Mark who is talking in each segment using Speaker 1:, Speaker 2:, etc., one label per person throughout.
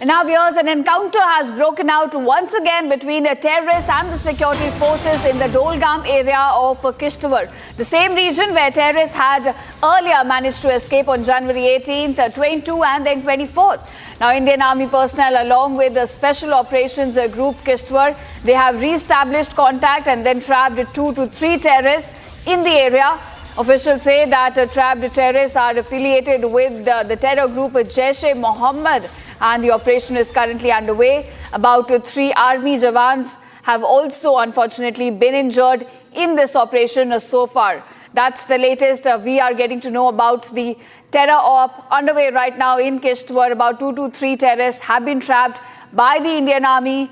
Speaker 1: And now, viewers, an encounter has broken out once again between the terrorists and the security forces in the Dolgam area of Kishtwar, the same region where terrorists had earlier managed to escape on January 18th, 22 and then 24th. Now, Indian Army personnel along with the Special Operations Group Kishtwar, they have re-established contact and then trapped 2 to 3 terrorists in the area. Officials say that trapped terrorists are affiliated with the terror group Jaish-e-Mohammed, and the operation is currently underway. About 3 army jawans have also unfortunately been injured in this operation so far. That's the latest we are getting to know about the terror op underway right now in Kishtwar. About 2 to 3 terrorists have been trapped by the Indian Army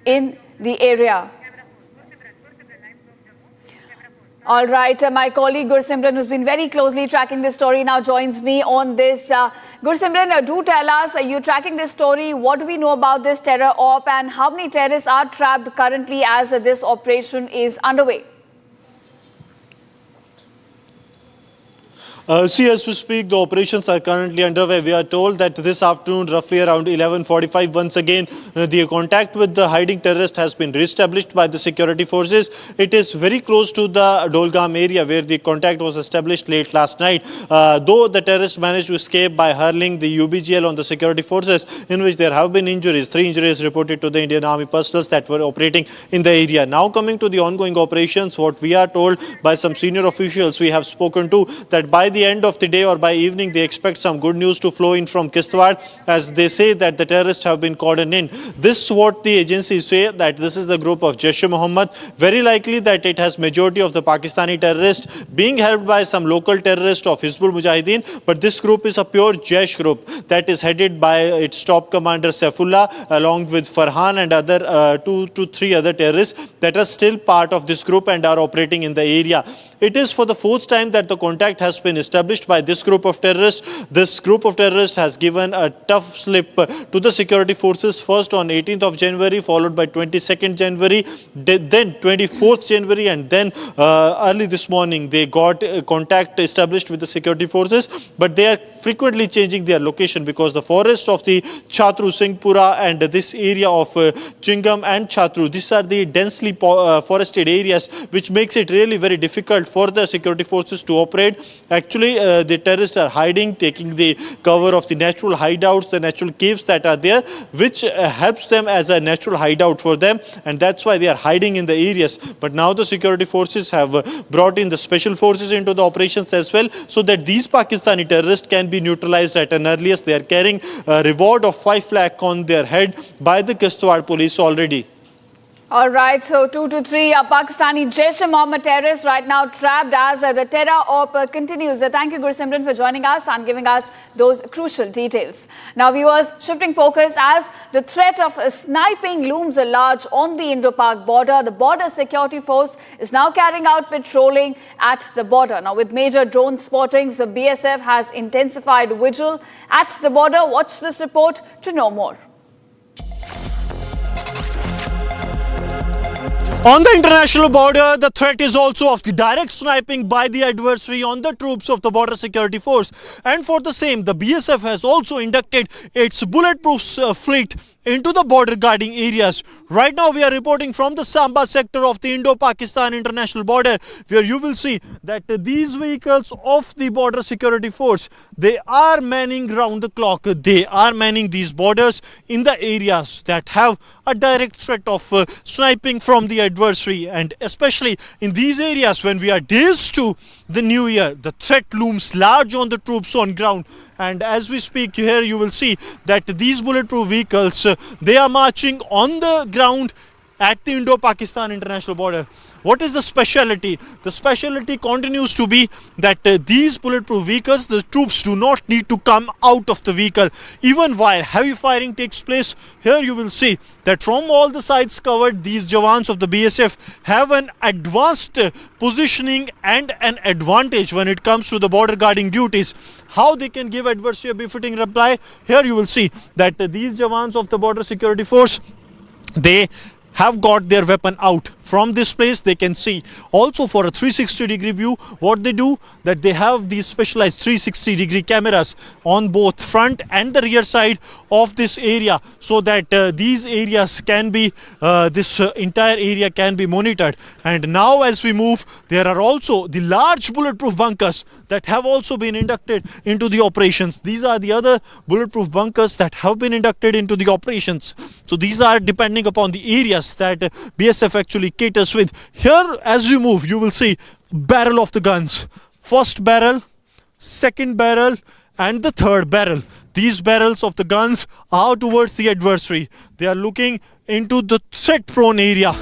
Speaker 1: in the area. All right, my colleague Gursimran, who's been very closely tracking this story, now joins me on this. Gursimran, do tell us, are you tracking this story? What do we know about this terror op and how many terrorists are trapped currently as this operation is underway?
Speaker 2: As we speak, the operations are currently underway. We are told that this afternoon, roughly around 11:45, once again, the contact with the hiding terrorist has been re-established by the security forces. It is very close to the Dolgam area where the contact was established late last night. Though the terrorists managed to escape by hurling the UBGL on the security forces, in which there have been injuries. 3 injuries reported to the Indian Army personnel that were operating in the area. Now coming to the ongoing operations, what we are told by some senior officials we have spoken to, that by the end of the day or by evening they expect some good news to flow in from Kishtwar, as they say that the terrorists have been cordoned in. This is what the agencies say, that this is the group of Jaish-e-Mohammed. Very likely that it has majority of the Pakistani terrorists being helped by some local terrorists of Hizbul Mujahideen, but this group is a pure Jaish group that is headed by its top commander Saifullah along with Farhan and other 2 to 3 other terrorists that are still part of this group and are operating in the area. It is for the 4th time that the contact has been established by this group of terrorists. This group of terrorists has given a tough slip to the security forces, first on 18th of January, followed by 22nd January, then 24th January, and then early this morning they got contact established with the security forces, but they are frequently changing their location because the forest of the Chatru, Singhpura and this area of Chingam and Chatru, these are the densely forested areas, which makes it really very difficult for the security forces to operate. Actually, the terrorists are hiding, taking the cover of the natural hideouts, the natural caves that are there, which helps them as a natural hideout for them, and that's why they are hiding in the areas. But now the security forces have brought in the special forces into the operations as well, so that these Pakistani terrorists can be neutralized at an earliest. They are carrying a reward of 5 lakh on their head by the Kishtwar police already.
Speaker 1: All right, so 2 to 3 Pakistani Jaish-e-Mohammed terrorists right now trapped as the terror op continues. Thank you, Gursimran, for joining us and giving us those crucial details. Now, viewers, shifting focus as the threat of sniping looms large on the Indo-Pak border. The border security force is now carrying out patrolling at the border. Now, with major drone spottings, the BSF has intensified vigil at the border. Watch this report to know more.
Speaker 2: On the international border, the threat is also of the direct sniping by the adversary on the troops of the border security force. And for the same, the BSF has also inducted its bulletproof fleet into the border guarding areas. Right now we are reporting from the Samba sector of the Indo-Pakistan international border, where you will see that these vehicles of the border security force, they are manning round the clock. They are manning these borders in the areas that have a direct threat of sniping from the adversary, and especially in these areas when we are days to the new year, the threat looms large on the troops on ground. And as we speak here, you will see that these bulletproof vehicles, they are marching on the ground at the Indo-Pakistan international border. What is the speciality? The speciality continues to be that these bulletproof vehicles, the troops do not need to come out of the vehicle. Even while heavy firing takes place, here you will see that from all the sides covered, these jawans of the BSF have an advanced positioning and an advantage when it comes to the border guarding duties. How they can give adversary a befitting reply? Here you will see that these jawans of the border security force, they have got their weapon out. From this place they can see also for a 360-degree view. What they do, that they have these specialized 360-degree cameras on both front and the rear side of this area, so that these areas can be this entire area can be monitored. And now as we move, there are also the large bulletproof bunkers that have also been inducted into the operations. These are the other bulletproof bunkers that have been inducted into the operations. So these are depending upon the areas that BSF actually caters with. Here as you move, you will see barrel of the guns. First barrel, second barrel and the third barrel. These barrels of the guns are towards the adversary. They are looking into the threat prone area.